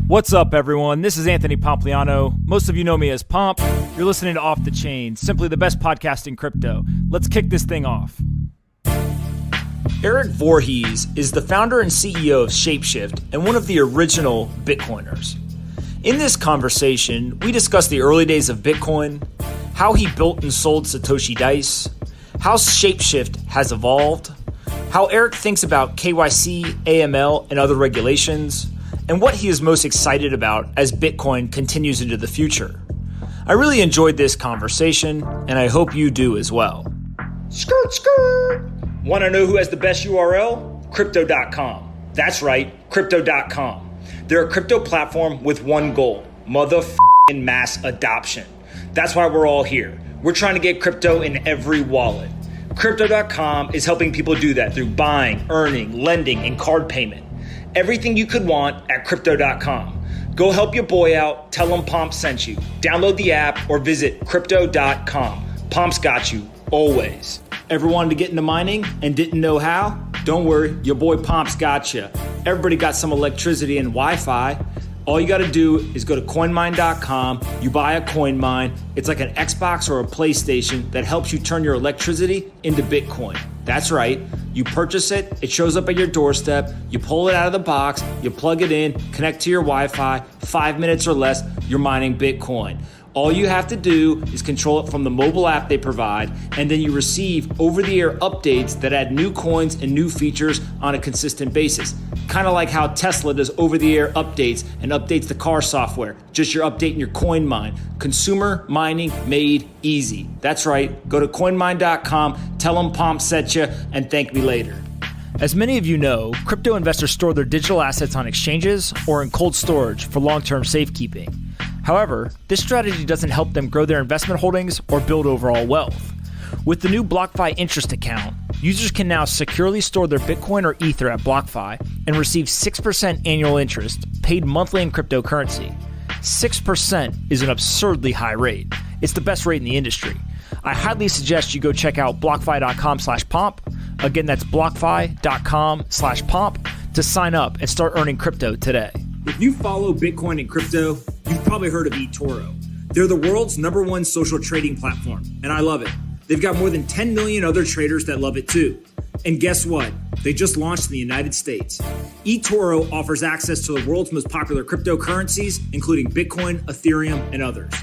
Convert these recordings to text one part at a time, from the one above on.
What's up, everyone? This is Anthony Pompliano. Most of you know me as Pomp. You're listening to Off the Chain, simply the best podcast in crypto. Let's kick this thing off. Erik Voorhees is the founder and CEO of ShapeShift and one of the original Bitcoiners. In this conversation, we discuss the early days of Bitcoin, how he built and sold Satoshi Dice, how ShapeShift has evolved, how Erik thinks about KYC, AML, and other regulations, and what he is most excited about as Bitcoin continues into the future. I really enjoyed this conversation, and I hope you do as well. Skirt, skirt! Want to know who has the best URL? Crypto.com. That's right, Crypto.com. They're a crypto platform with one goal, motherfucking mass adoption. That's why we're all here. We're trying to get crypto in every wallet. Crypto.com is helping people do that through buying, earning, lending, and card payment. Everything you could want at Crypto.com. Go help your boy out. Tell him Pomp sent you. Download the app or visit Crypto.com. Pomp's got you, always. Ever wanted to get into mining and didn't know how? Don't worry, your boy Pomp's got you. Everybody got some electricity and Wi-Fi. All you got to do is go to coinmine.com. You buy a coin mine. It's like an Xbox or a PlayStation that helps you turn your electricity into Bitcoin. That's right. You purchase it. It shows up at your doorstep. You pull it out of the box. You plug it in, connect to your Wi-Fi. 5 minutes or less, you're mining Bitcoin. All you have to do is control it from the mobile app they provide, and then you receive over-the-air updates that add new coins and new features on a consistent basis. Kind of like how Tesla does over-the-air updates and updates the car software. Just you're updating your coin mine. Consumer mining made easy. That's right. Go to coinmine.com, tell them Pomp sent you, and thank me later. As many of you know, crypto investors store their digital assets on exchanges or in cold storage for long-term safekeeping. However, this strategy doesn't help them grow their investment holdings or build overall wealth. With the new BlockFi interest account, users can now securely store their Bitcoin or Ether at BlockFi and receive 6% annual interest paid monthly in cryptocurrency. 6% is an absurdly high rate. It's the best rate in the industry. I highly suggest you go check out blockfi.com/pomp. Again, that's blockfi.com/pomp to sign up and start earning crypto today. If you follow Bitcoin and crypto, you've probably heard of eToro. They're the world's #1 social trading platform, and I love it. They've got more than 10 million other traders that love it too. And guess what? They just launched in the United States. eToro offers access to the world's most popular cryptocurrencies, including Bitcoin, Ethereum, and others.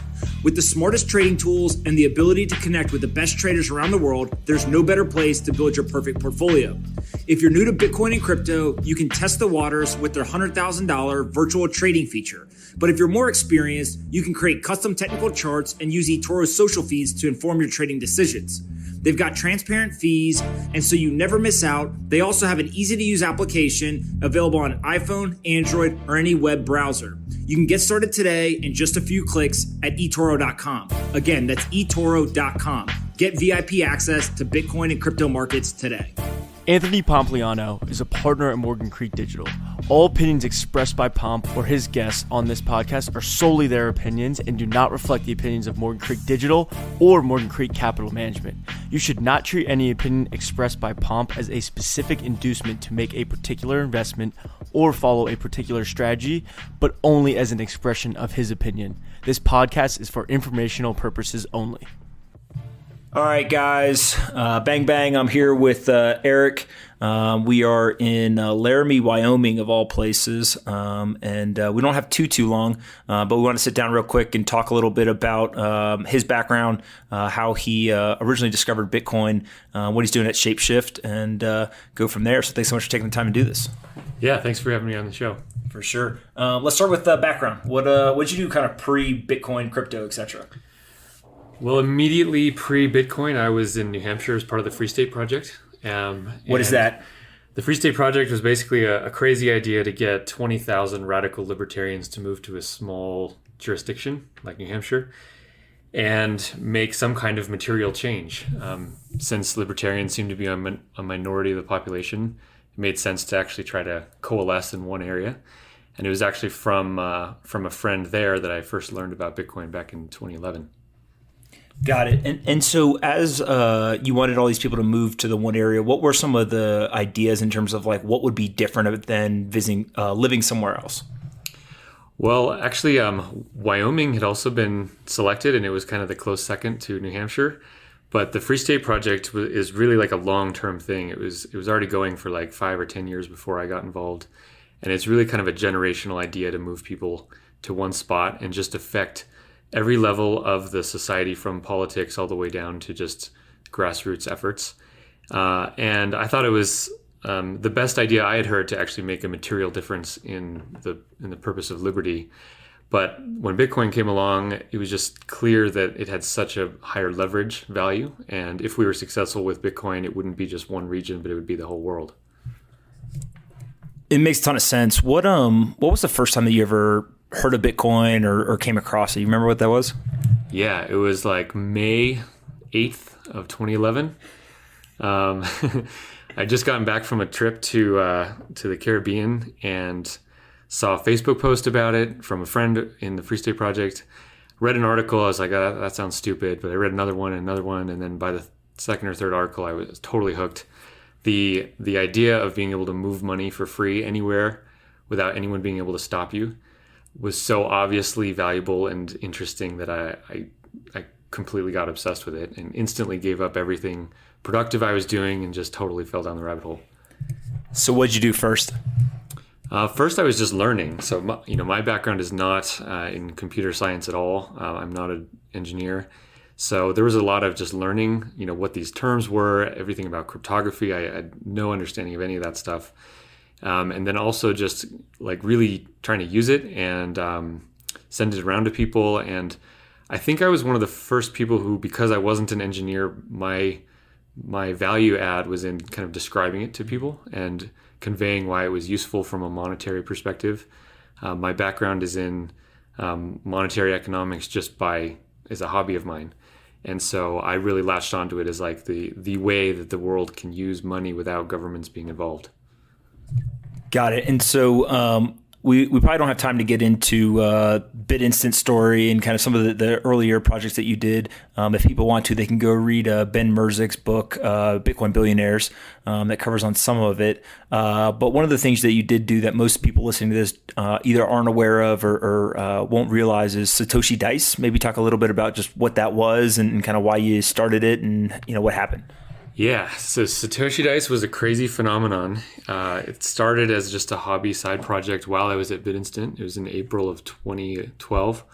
With the smartest trading tools and the ability to connect with the best traders around the world, there's no better place to build your perfect portfolio. If you're new to Bitcoin and crypto, you can test the waters with their $100,000 virtual trading feature. But if you're more experienced, you can create custom technical charts and use eToro's social feeds to inform your trading decisions. They've got transparent fees, and so you never miss out. They also have an easy-to-use application available on iPhone, Android, or any web browser. You can get started today in just a few clicks at eToro.com. Again, that's eToro.com. Get VIP access to Bitcoin and crypto markets today. Anthony Pompliano is a partner at Morgan Creek Digital. All opinions expressed by Pomp or his guests on this podcast are solely their opinions and do not reflect the opinions of Morgan Creek Digital or Morgan Creek Capital Management. You should not treat any opinion expressed by Pomp as a specific inducement to make a particular investment or follow a particular strategy, but only as an expression of his opinion. This podcast is for informational purposes only. All right, guys, bang, bang. I'm here with Erik. We are in Laramie, Wyoming, of all places, and we don't have too long, but we want to sit down real quick and talk a little bit about his background, how he originally discovered Bitcoin, what he's doing at ShapeShift, and go from there. So thanks so much for taking the time to do this. Yeah, thanks for having me on the show. For sure. Let's start with background. What'd you do kind of pre-Bitcoin, crypto, etc.? Well, immediately pre-Bitcoin, I was in New Hampshire as part of the Free State Project. What is that? The Free State Project was basically a crazy idea to get 20,000 radical libertarians to move to a small jurisdiction like New Hampshire and make some kind of material change. Since libertarians seem to be a minority of the population, it made sense to actually try to coalesce in one area. And it was actually from a friend there that I first learned about Bitcoin back in 2011. Got it. And so as you wanted all these people to move to the one area, what were some of the ideas in terms of like what would be different than visiting, living somewhere else? Well, actually, Wyoming had also been selected, and it was kind of the close second to New Hampshire. But the Free State Project is really like a long-term thing. It was already going for like 5 or 10 years before I got involved, and it's really kind of a generational idea to move people to one spot and just affect every level of the society, from politics all the way down to just grassroots efforts. And I thought it was the best idea I had heard to actually make a material difference in the purpose of liberty. But when Bitcoin came along, it was just clear that it had such a higher leverage value. And if we were successful with Bitcoin, it wouldn't be just one region, but it would be the whole world. It makes a ton of sense. What was the first time that you ever heard of Bitcoin or came across it? You remember what that was? Yeah, it was like May 8th of 2011. I'd just gotten back from a trip to the Caribbean and saw a Facebook post about it from a friend in the Free State Project. Read an article. I was like, oh, that sounds stupid. But I read another one, and then by the second or third article, I was totally hooked. The idea of being able to move money for free anywhere without anyone being able to stop you was so obviously valuable and interesting that I completely got obsessed with it and instantly gave up everything productive I was doing and just totally fell down the rabbit hole. So what'd you do first? First, I was just learning. So, my background is not in computer science at all. I'm not an engineer. So there was a lot of just learning, what these terms were, everything about cryptography. I had no understanding of any of that stuff. And then also just like really trying to use it and send it around to people. And I think I was one of the first people who, because I wasn't an engineer, my value add was in kind of describing it to people and conveying why it was useful from a monetary perspective. My background is in monetary economics as a hobby of mine. And so I really latched onto it as like the way that the world can use money without governments being involved. Got it. And so we probably don't have time to get into BitInstant story and kind of some of the earlier projects that you did. If people want to, they can go read Ben Merzik's book, Bitcoin Billionaires, that covers on some of it. But one of the things that you did do that most people listening to this either aren't aware of or won't realize is Satoshi Dice. Maybe talk a little bit about just what that was and kind of why you started it and what happened. Yeah, so Satoshi Dice was a crazy phenomenon. It started as just a hobby side project while I was at BitInstant. It was in April of 2012.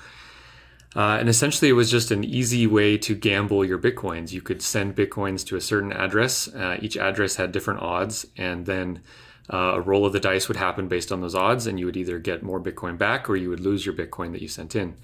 And essentially, it was just an easy way to gamble your Bitcoins. You could send Bitcoins to a certain address. Each address had different odds, and then a roll of the dice would happen based on those odds, and you would either get more Bitcoin back or you would lose your Bitcoin that you sent in.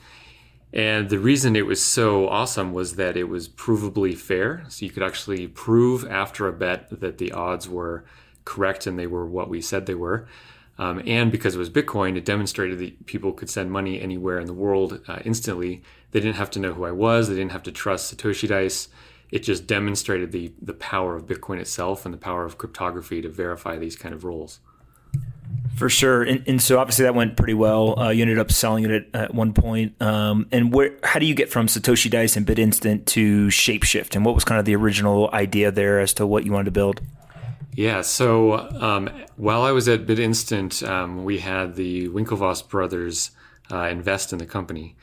And the reason it was so awesome was that it was provably fair. So you could actually prove after a bet that the odds were correct and they were what we said they were. And because it was Bitcoin, it demonstrated that people could send money anywhere in the world instantly. They didn't have to know who I was. They didn't have to trust Satoshi Dice. It just demonstrated the power of Bitcoin itself and the power of cryptography to verify these kind of rolls. For sure. And so obviously that went pretty well. You ended up selling it at one point. And how do you get from Satoshi Dice and BitInstant to ShapeShift? And what was kind of the original idea there as to what you wanted to build? Yeah, so while I was at BitInstant, we had the Winklevoss brothers invest in the company.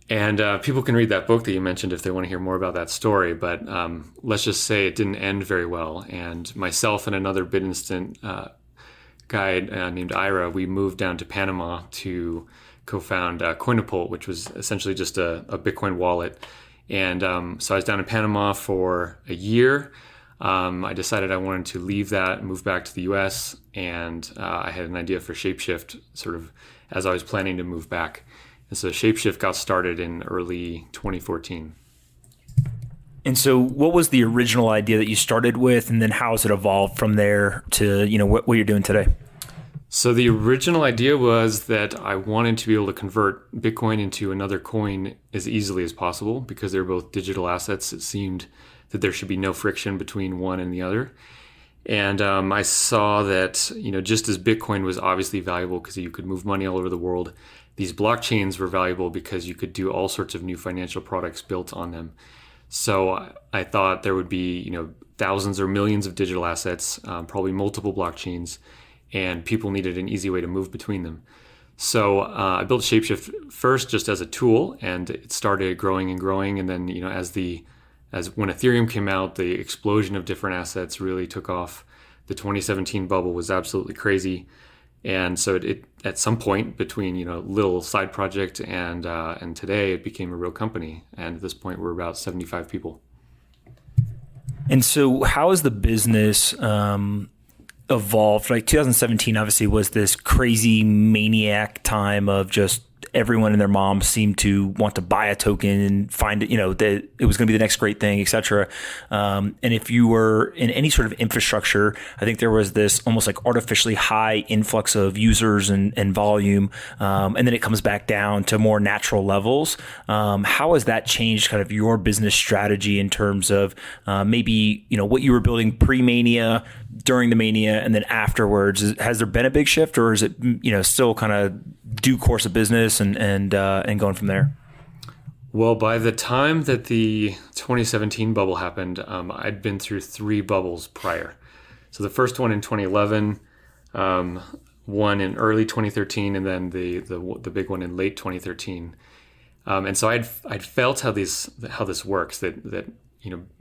And people can read that book that you mentioned if they want to hear more about that story. But let's just say it didn't end very well. And myself and another BitInstant guy named Ira, we moved down to Panama to co-found Coinapult, which was essentially just a Bitcoin wallet. And so I was down in Panama for a year. I decided I wanted to leave that and move back to the US. And I had an idea for ShapeShift sort of as I was planning to move back. And so ShapeShift got started in early 2014. And so what was the original idea that you started with, and then how has it evolved from there to, what you're doing today? So the original idea was that I wanted to be able to convert Bitcoin into another coin as easily as possible because they're both digital assets. It seemed that there should be no friction between one and the other. And I saw that, just as Bitcoin was obviously valuable because you could move money all over the world, these blockchains were valuable because you could do all sorts of new financial products built on them. So I thought there would be, thousands or millions of digital assets, probably multiple blockchains, and people needed an easy way to move between them. So I built ShapeShift first just as a tool, and it started growing and growing. And then, as when Ethereum came out, the explosion of different assets really took off. The 2017 bubble was absolutely crazy. And so it at some point between, little side project and today, it became a real company. And at this point, we're about 75 people. And so how has the business evolved? Like 2017 obviously was this crazy maniac time of just everyone and their mom seemed to want to buy a token and find it, that it was going to be the next great thing, et cetera. And if you were in any sort of infrastructure, I think there was this almost like artificially high influx of users and volume. And then it comes back down to more natural levels. How has that changed kind of your business strategy in terms of maybe, what you were building pre-mania, during the mania, and then afterwards? Has there been a big shift, or is it, still kind of due course of business and going from there? Well, by the time that the 2017 bubble happened, I'd been through 3 bubbles prior. So the first one in 2011, one in early 2013, and then the big one in late 2013. And so I'd felt how this works, that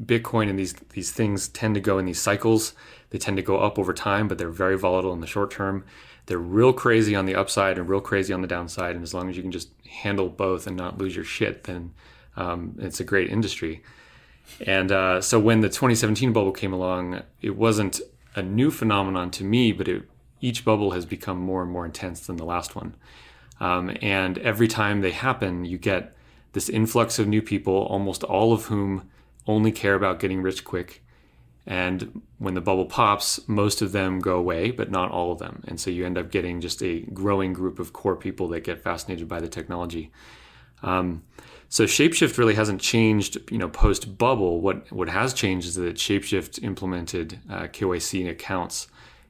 Bitcoin and these things tend to go in these cycles. They tend to go up over time, but they're very volatile in the short term. They're real crazy on the upside and real crazy on the downside. And as long as you can just handle both and not lose your shit, then it's a great industry. And so when the 2017 bubble came along, it wasn't a new phenomenon to me, but each bubble has become more and more intense than the last one. And every time they happen, you get this influx of new people, almost all of whom only care about getting rich quick. And when the bubble pops, most of them go away, but not all of them. And so you end up getting just a growing group of core people that get fascinated by the technology. So ShapeShift really hasn't changed, post bubble. What has changed is that ShapeShift implemented KYC accounts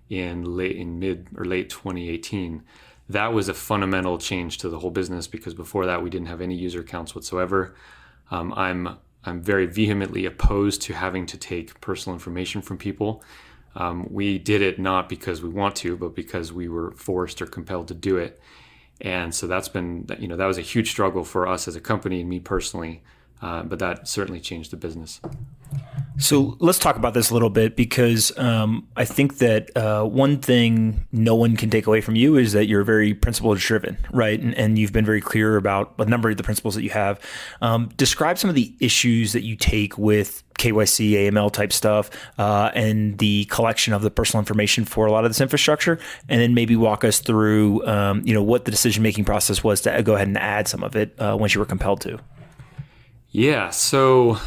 in late 2018. That was a fundamental change to the whole business, because before that we didn't have any user accounts whatsoever. I'm very vehemently opposed to having to take personal information from people. We did it not because we want to, but because we were forced or compelled to do it. And so that was a huge struggle for us as a company and me personally. But that certainly changed the business. So let's talk about this a little bit, because I think that one thing no one can take away from you is that you're very principle driven, right? And you've been very clear about a number of the principles that you have. Describe some of the issues that you take with KYC, AML type stuff, and the collection of the personal information for a lot of this infrastructure, and then maybe walk us through, what the decision-making process was to go ahead and add some of it once you were compelled to. Yeah, so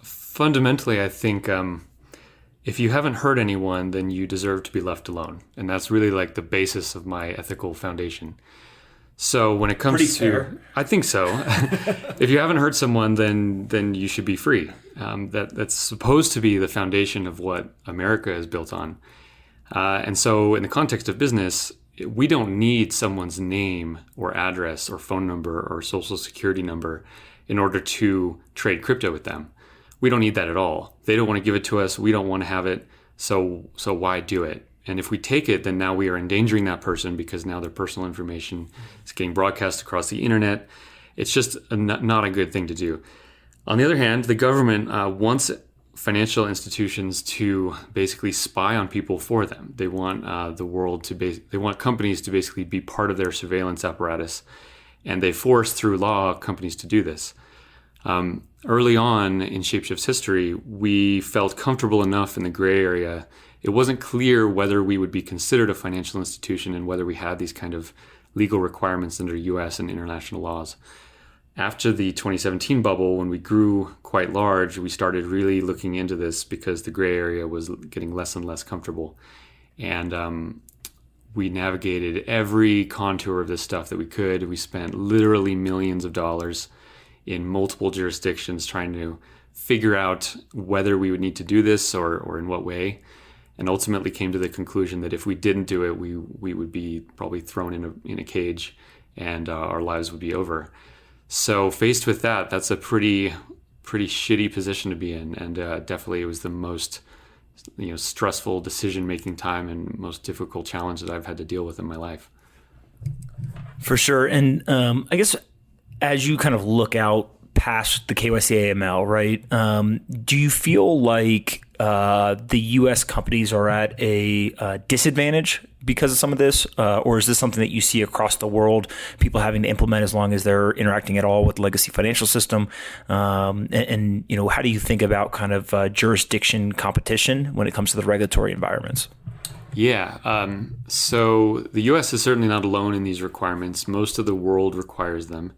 fundamentally, I think if you haven't hurt anyone, then you deserve to be left alone. And that's really like the basis of my ethical foundation. So when it comes I think so. If you haven't hurt someone, then you should be free. That's supposed to be the foundation of what America is built on. And so in the context of business, we don't need someone's name or address or phone number or social security number in order to trade crypto with them. We don't need that at all. They don't want to give it to us. We don't want to have it. So why do it? And if we take it, then now we are endangering that person, because now their personal information is getting broadcast across the internet. It's just not a good thing to do. On the other hand, the government wants financial institutions to basically spy on people for them. They want they want companies to basically be part of their surveillance apparatus. And they force through law companies to do this. Early on in ShapeShift's history, we felt comfortable enough in the gray area. It wasn't clear whether we would be considered a financial institution and whether we had these kind of legal requirements under US and international laws. After the 2017 bubble, when we grew quite large, we started really looking into this, because the gray area was getting less and less comfortable. And we navigated every contour of this stuff that we could. We spent literally millions of dollars in multiple jurisdictions trying to figure out whether we would need to do this or in what way, and ultimately came to the conclusion that if we didn't do it, we would be probably thrown in a cage, and our lives would be over. So faced with that, that's a pretty shitty position to be in, and definitely it was the most stressful decision-making time and most difficult challenge that I've had to deal with in my life. For sure. And I guess as you kind of look out past the KYC AML, right, do you feel like the U.S. companies are at a disadvantage because of some of this? Or is this something that you see across the world, people having to implement as long as they're interacting at all with the legacy financial system? And how do you think about kind of jurisdiction competition when it comes to the regulatory environments? Yeah. So the U.S. is certainly not alone in these requirements. Most of the world requires them.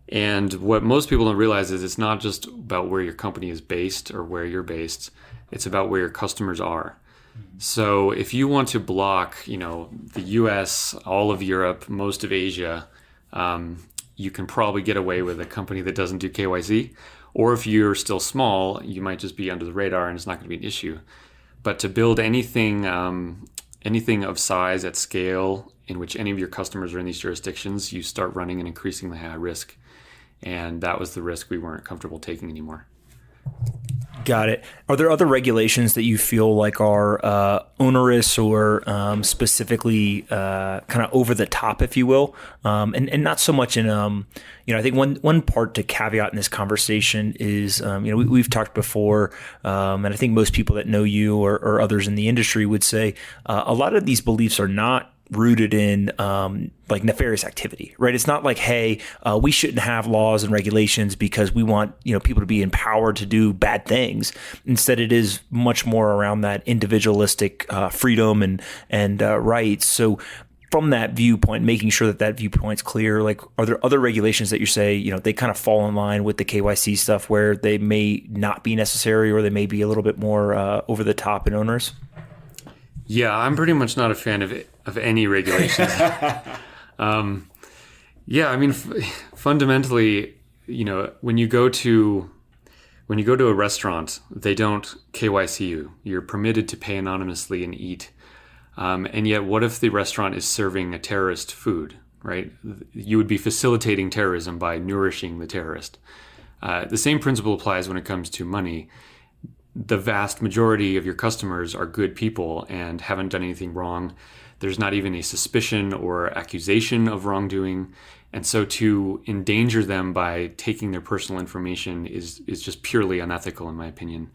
And what most people don't realize is it's not just about where your company is based or where you're based. It's about where your customers are. So if you want to block, the U.S., all of Europe, most of Asia, you can probably get away with a company that doesn't do KYC. Or if you're still small, you might just be under the radar and it's not going to be an issue. But to build anything of size at scale in which any of your customers are in these jurisdictions, you start running an increasingly high risk. And that was the risk we weren't comfortable taking anymore. Got it. Are there other regulations that you feel like are onerous or specifically kind of over the top, if you will? And not so much in, I think one part to caveat in this conversation is, we've talked before, and I think most people that know you or others in the industry would say a lot of these beliefs are not rooted in like nefarious activity, right? It's not like, hey, we shouldn't have laws and regulations because we want people to be empowered to do bad things. Instead, it is much more around that individualistic freedom and rights. So from that viewpoint, making sure that viewpoint's clear, like, are there other regulations that you say, they kind of fall in line with the KYC stuff where they may not be necessary or they may be a little bit more over the top and onerous? Yeah, I'm pretty much not a fan of any regulations. Fundamentally, when you go to a restaurant, they don't KYC you. You're permitted to pay anonymously and eat. And yet, what if the restaurant is serving a terrorist food, right? You would be facilitating terrorism by nourishing the terrorist. The same principle applies when it comes to money. The vast majority of your customers are good people and haven't done anything wrong. There's not even a suspicion or accusation of wrongdoing. And so to endanger them by taking their personal information is just purely unethical, in my opinion.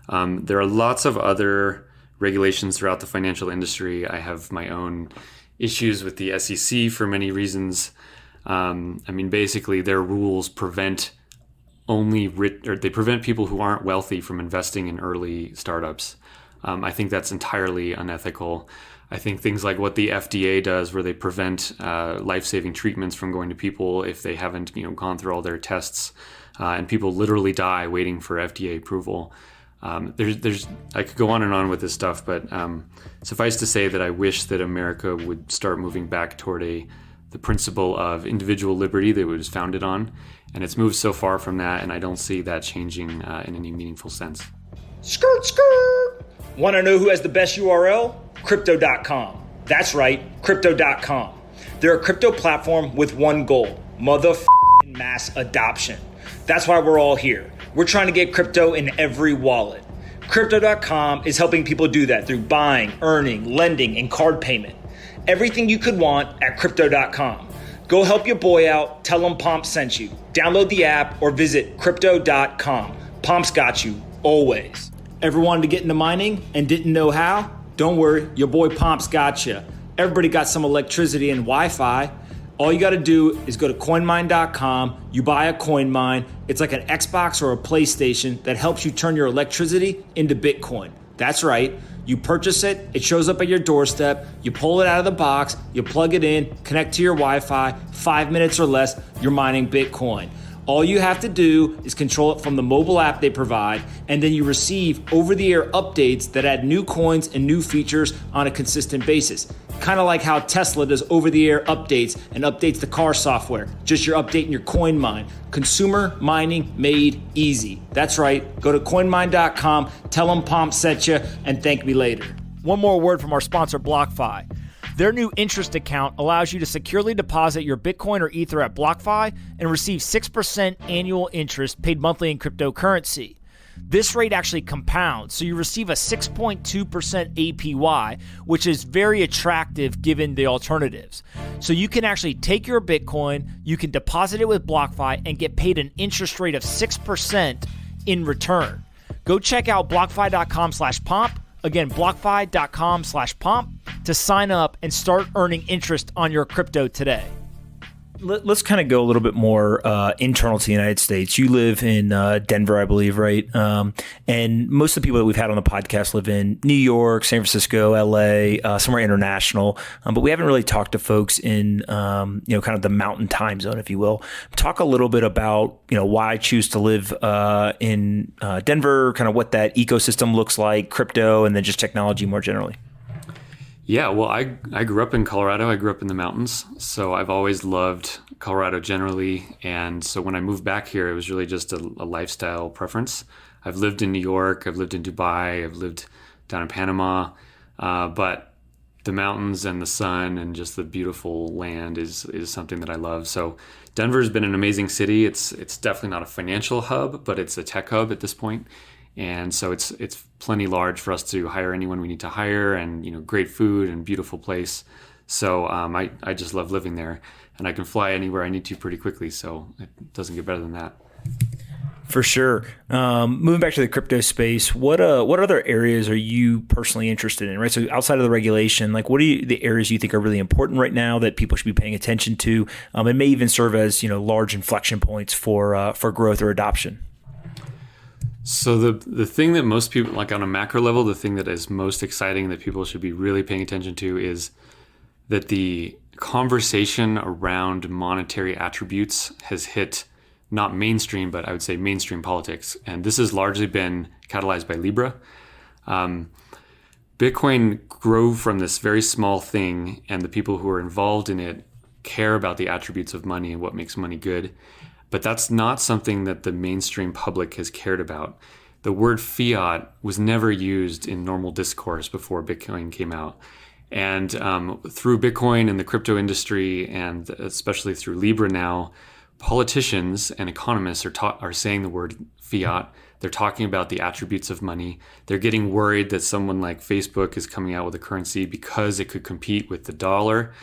There are lots of other regulations throughout the financial industry. I have my own issues with the SEC for many reasons. Basically, their rules prevent they prevent people who aren't wealthy from investing in early startups. I think that's entirely unethical. I think things like what the FDA does, where they prevent life-saving treatments from going to people if they haven't, gone through all their tests, and people literally die waiting for FDA approval. There's I could go on and on with this stuff, but suffice to say that I wish that America would start moving back toward the principle of individual liberty that it was founded on. And it's moved so far from that, and I don't see that changing in any meaningful sense. Skirt, skirt. Want to know who has the best URL? Crypto.com. That's right, Crypto.com. They're a crypto platform with one goal: motherfucking mass adoption. That's why we're all here. We're trying to get crypto in every wallet. Crypto.com is helping people do that through buying, earning, lending, and card payment. Everything you could want at Crypto.com. Go help your boy out. Tell him Pomp sent you. Download the app or visit Crypto.com. Pomp's got you, always. Ever wanted to get into mining and didn't know how? Don't worry, your boy Pomp's got you. Everybody got some electricity and Wi-Fi. All you got to do is go to coinmine.com. You buy a coin mine. It's like an Xbox or a PlayStation that helps you turn your electricity into Bitcoin. That's right. You purchase it, it shows up at your doorstep, you pull it out of the box, you plug it in, connect to your Wi-Fi, 5 minutes or less, you're mining Bitcoin. All you have to do is control it from the mobile app they provide, and then you receive over-the-air updates that add new coins and new features on a consistent basis. Kind of like how Tesla does over-the-air updates and updates the car software. Just you're updating your coin mine. Consumer mining made easy. That's right. Go to coinmine.com, tell them Pomp sent you, and thank me later. One more word from our sponsor, BlockFi. Their new interest account allows you to securely deposit your Bitcoin or Ether at BlockFi and receive 6% annual interest paid monthly in cryptocurrency. this rate actually compounds. So you receive a 6.2% APY, which is very attractive given the alternatives. So you can actually take your Bitcoin, you can deposit it with BlockFi and get paid an interest rate of 6% in return. Go check out blockfi.com/pomp. Again, blockfi.com/pomp to sign up and start earning interest on your crypto today. Let's kind of go a little bit more internal to the United States. You live in Denver, I believe, right? And most of the people that we've had on the podcast live in New York, San Francisco, LA, somewhere international. But we haven't really talked to folks in, kind of the mountain time zone, if you will. Talk a little bit about, why I choose to live in Denver, kind of what that ecosystem looks like, crypto, and then just technology more generally. Yeah, well, I grew up in Colorado. I grew up in the mountains. So I've always loved Colorado generally. And so when I moved back here, it was really just a lifestyle preference. I've lived in New York. I've lived in Dubai. I've lived down in Panama. But the mountains and the sun and just the beautiful land is something that I love. So Denver's been an amazing city. It's definitely not a financial hub, but it's a tech hub at this point. And so it's plenty large for us to hire anyone we need to hire, and great food and beautiful place. So I just love living there, and I can fly anywhere I need to pretty quickly. So it doesn't get better than that. For sure. Moving back to the crypto space, what other areas are you personally interested in? Right. So outside of the regulation, like what are the areas you think are really important right now that people should be paying attention to, and may even serve as large inflection points for growth or adoption? So the thing that most people, like on a macro level, the thing that is most exciting that people should be really paying attention to is that the conversation around monetary attributes has hit not mainstream, but I would say mainstream politics. And this has largely been catalyzed by Libra. Bitcoin grew from this very small thing, and the people who are involved in it care about the attributes of money and what makes money good. But that's not something that the mainstream public has cared about. The word fiat was never used in normal discourse before Bitcoin came out. And through Bitcoin and the crypto industry, and especially through Libra now, politicians and economists are saying the word fiat. They're talking about the attributes of money. They're getting worried that someone like Facebook is coming out with a currency because it could compete with the dollar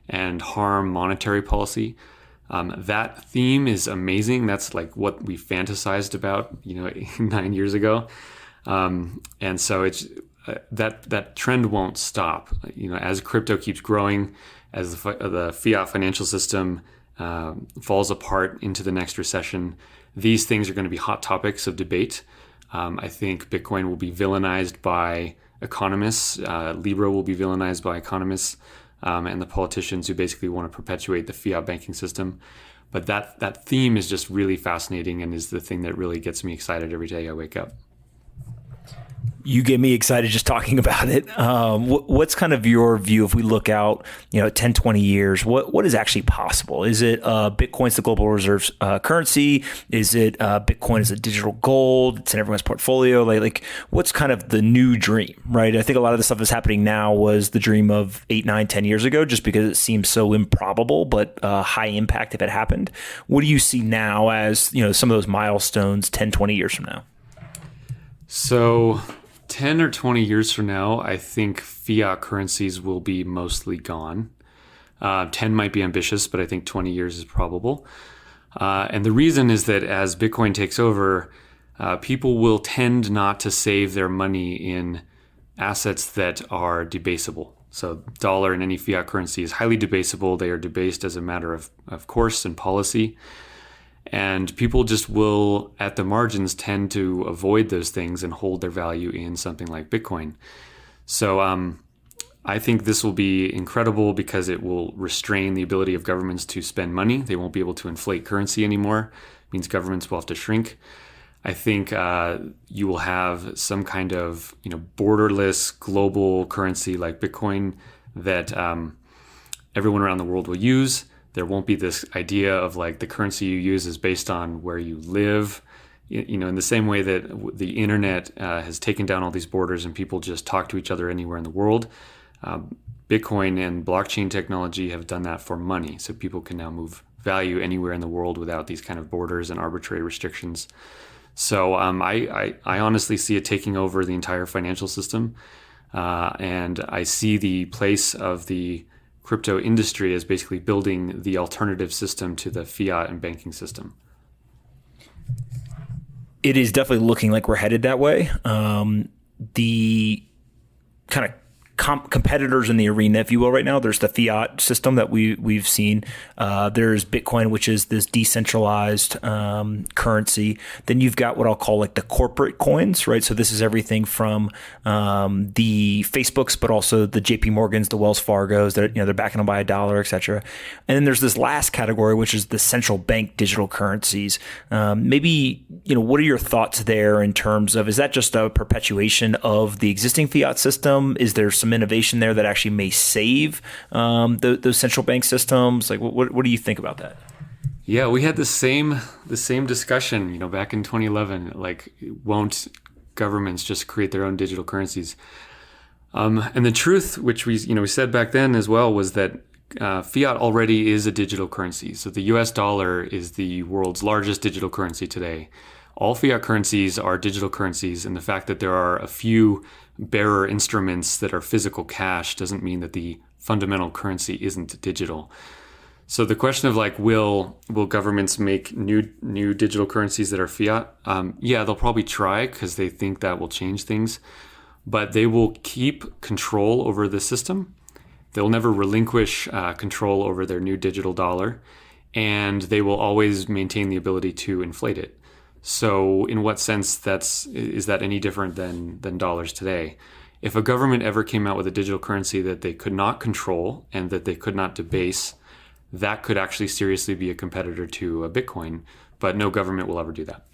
and harm monetary policy. That theme is amazing. That's like what we fantasized about, 9 years ago. And so it's that trend won't stop. As crypto keeps growing, as the fiat financial system falls apart into the next recession, these things are going to be hot topics of debate. I think Bitcoin will be villainized by economists. Libra will be villainized by economists. And the politicians who basically want to perpetuate the fiat banking system. But that theme is just really fascinating and is the thing that really gets me excited every day I wake up. You get me excited just talking about it. What's kind of your view if we look out, 10, 20 years, what is actually possible? Is it Bitcoin's the global reserve currency? Is it Bitcoin is a digital gold? It's in everyone's portfolio. Like what's kind of the new dream, right? I think a lot of the stuff that's happening now was the dream of 8, 9, 10 years ago, just because it seems so improbable, but high impact if it happened. What do you see now as, some of those milestones 10, 20 years from now? So 10 or 20 years from now, I think fiat currencies will be mostly gone. 10 might be ambitious, but I think 20 years is probable. And the reason is that as Bitcoin takes over, people will tend not to save their money in assets that are debasable. So dollar and any fiat currency is highly debasable. They are debased as a matter of course and policy. And people just will, at the margins, tend to avoid those things and hold their value in something like Bitcoin. So I think this will be incredible because it will restrain the ability of governments to spend money. They won't be able to inflate currency anymore. It means governments will have to shrink. I think you will have some kind of borderless global currency like Bitcoin that everyone around the world will use. There won't be this idea of like the currency you use is based on where you live, in the same way that the internet has taken down all these borders and people just talk to each other anywhere in the world. Bitcoin and blockchain technology have done that for money. So people can now move value anywhere in the world without these kind of borders and arbitrary restrictions. So I honestly see it taking over the entire financial system. And I see the place of the crypto industry as basically building the alternative system to the fiat and banking system. It is definitely looking like we're headed that way. The kind of competitors in the arena, if you will, right now, there's the fiat system that we've seen. There's Bitcoin, which is this decentralized currency. Then you've got what I'll call like the corporate coins, right? So this is everything from the Facebooks, but also the JP Morgans, the Wells Fargos that they're backing them by $1, et cetera. And then there's this last category, which is the central bank digital currencies. Maybe what are your thoughts there in terms of, is that just a perpetuation of the existing fiat system? Is there some innovation there that actually may save those central bank systems? Like, what do you think about that? Yeah, we had the same discussion, back in 2011. Like, won't governments just create their own digital currencies? And the truth, which we said back then as well, was that fiat already is a digital currency. So the US dollar is the world's largest digital currency today. All fiat currencies are digital currencies, and the fact that there are a few bearer instruments that are physical cash doesn't mean that the fundamental currency isn't digital. So the question of like, will governments make new digital currencies that are fiat? Yeah, they'll probably try because they think that will change things, but they will keep control over the system. They'll never relinquish control over their new digital dollar, and they will always maintain the ability to inflate it. So in what sense is that any different than dollars today? If a government ever came out with a digital currency that they could not control and that they could not debase, that could actually seriously be a competitor to a Bitcoin, but no government will ever do that.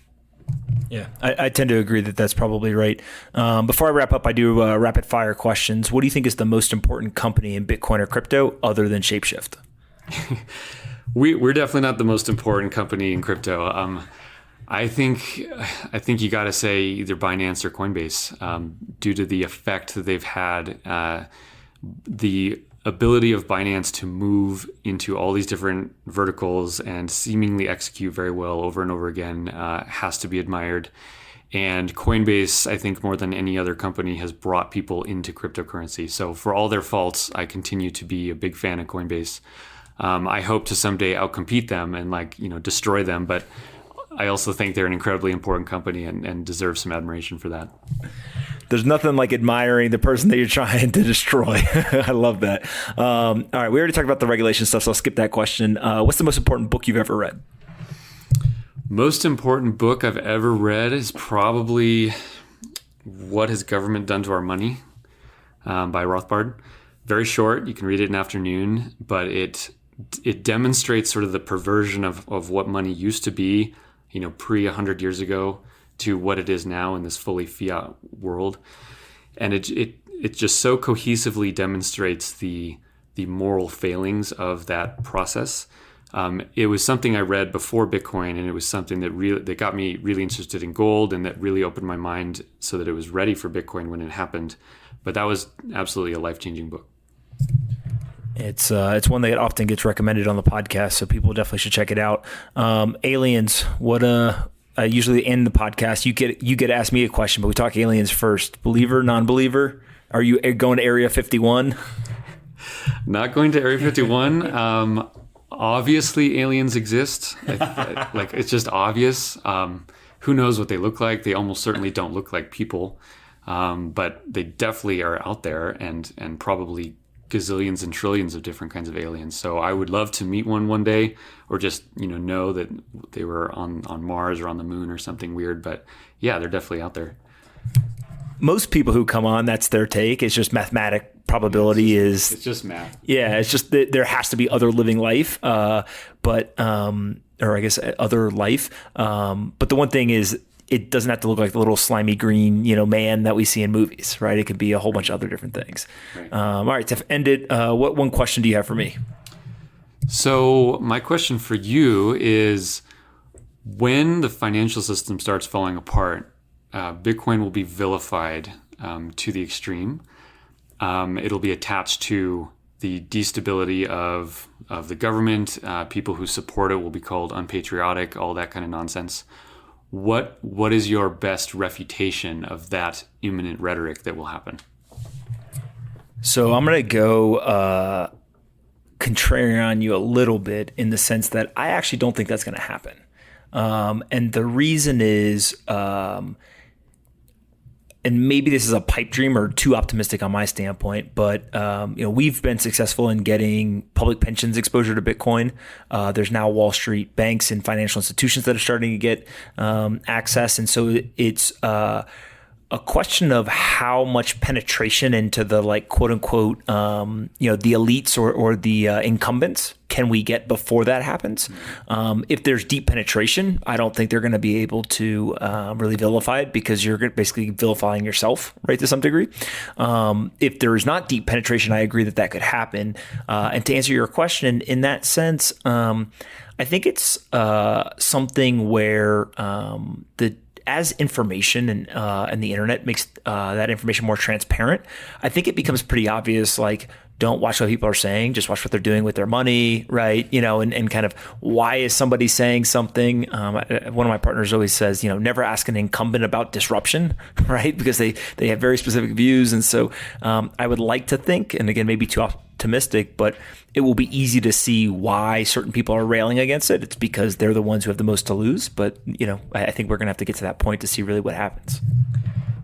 Yeah, I tend to agree that that's probably right. Before I wrap up, I do rapid fire questions. What do you think is the most important company in Bitcoin or crypto other than ShapeShift? We're definitely not the most important company in crypto. I think you got to say either Binance or Coinbase, due to the effect that they've had. The ability of Binance to move into all these different verticals and seemingly execute very well over and over again has to be admired. And Coinbase, I think more than any other company, has brought people into cryptocurrency. So for all their faults, I continue to be a big fan of Coinbase. I hope to someday outcompete them and destroy them, but I also think they're an incredibly important company and deserve some admiration for that. There's nothing like admiring the person that you're trying to destroy. I love that. All right, we already talked about the regulation stuff, so I'll skip that question. What's the most important book you've ever read? Most important book I've ever read is probably What Has Government Done to Our Money by Rothbard. Very short. You can read it in an afternoon, but it demonstrates sort of the perversion of what money used to be, pre 100 years ago, to what it is now in this fully fiat world. And it just so cohesively demonstrates the moral failings of that process. It was something I read before Bitcoin, and it was something that got me really interested in gold, and that really opened my mind so that it was ready for Bitcoin when it happened. But that was absolutely a life-changing book. It's one that often gets recommended on the podcast, so people definitely should check it out. Aliens, what I usually end the podcast. You get to ask me a question, but we talk aliens first. Believer, non-believer? Are you going to Area 51? Not going to Area 51. Obviously, aliens exist. It's just obvious. Who knows what they look like? They almost certainly don't look like people, but they definitely are out there, and probably gazillions and trillions of different kinds of aliens. So I would love to meet one day, or just know that they were on Mars or on the moon or something weird. But yeah, they're definitely out there. Most people who come on, that's their take. It's just mathematic probability it's just math. Yeah, it's just that there has to be other living life, or I guess other life. But the one thing is, it doesn't have to look like the little slimy green, man that we see in movies, right? It could be a whole bunch of other different things. Right. All right, to end it, what one question do you have for me? So my question for you is, when the financial system starts falling apart, Bitcoin will be vilified to the extreme. It'll be attached to the destability of the government. People who support it will be called unpatriotic, all that kind of nonsense. what is your best refutation of that imminent rhetoric that will happen? So I'm going to go contrarian on you a little bit in the sense that I actually don't think that's going to happen. And the reason is, and maybe this is a pipe dream or too optimistic on my standpoint, but we've been successful in getting public pensions exposure to Bitcoin. There's now Wall Street banks and financial institutions that are starting to get access, and so it's a question of how much penetration into the quote unquote the elites or the incumbents can we get before that happens. If there's deep penetration, I don't think they're going to be able to really vilify it, because you're basically vilifying yourself, right, to some degree. If there is not deep penetration, I agree that could happen. And to answer your question in that sense, I think it's something where as information and the internet makes that information more transparent, I think it becomes pretty obvious, don't watch what people are saying, just watch what they're doing with their money, right? And kind of why is somebody saying something? One of my partners always says, never ask an incumbent about disruption, right? Because they have very specific views. And so I would like to think, and again, maybe too optimistic, but it will be easy to see why certain people are railing against it. It's because they're the ones who have the most to lose. But, I think we're going to have to get to that point to see really what happens.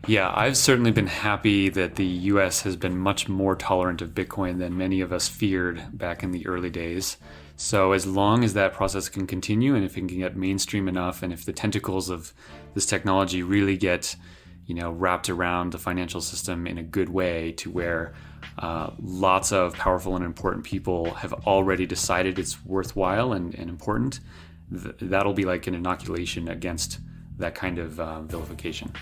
Yeah, I've certainly been happy that the US has been much more tolerant of Bitcoin than many of us feared back in the early days. So as long as that process can continue, and if it can get mainstream enough, and if the tentacles of this technology really get, wrapped around the financial system in a good way, to where lots of powerful and important people have already decided it's worthwhile and important, that'll be like an inoculation against that kind of vilification.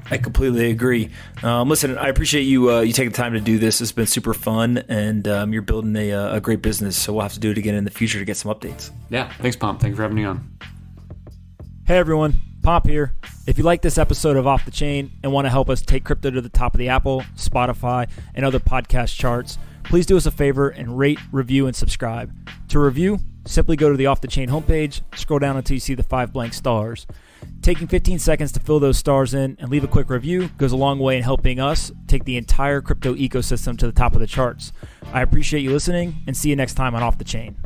I completely agree. Listen, I appreciate you taking the time to do this. It's been super fun, and you're building a great business. So we'll have to do it again in the future to get some updates. Yeah, thanks, Pomp. Thank you for having me on. Hey everyone, Pomp here. If you like this episode of Off the Chain and want to help us take crypto to the top of the Apple, Spotify, and other podcast charts, please do us a favor and rate, review, and subscribe. To review, simply go to the Off the Chain homepage, scroll down until you see the 5 blank stars. Taking 15 seconds to fill those stars in and leave a quick review goes a long way in helping us take the entire crypto ecosystem to the top of the charts. I appreciate you listening, and see you next time on Off the Chain.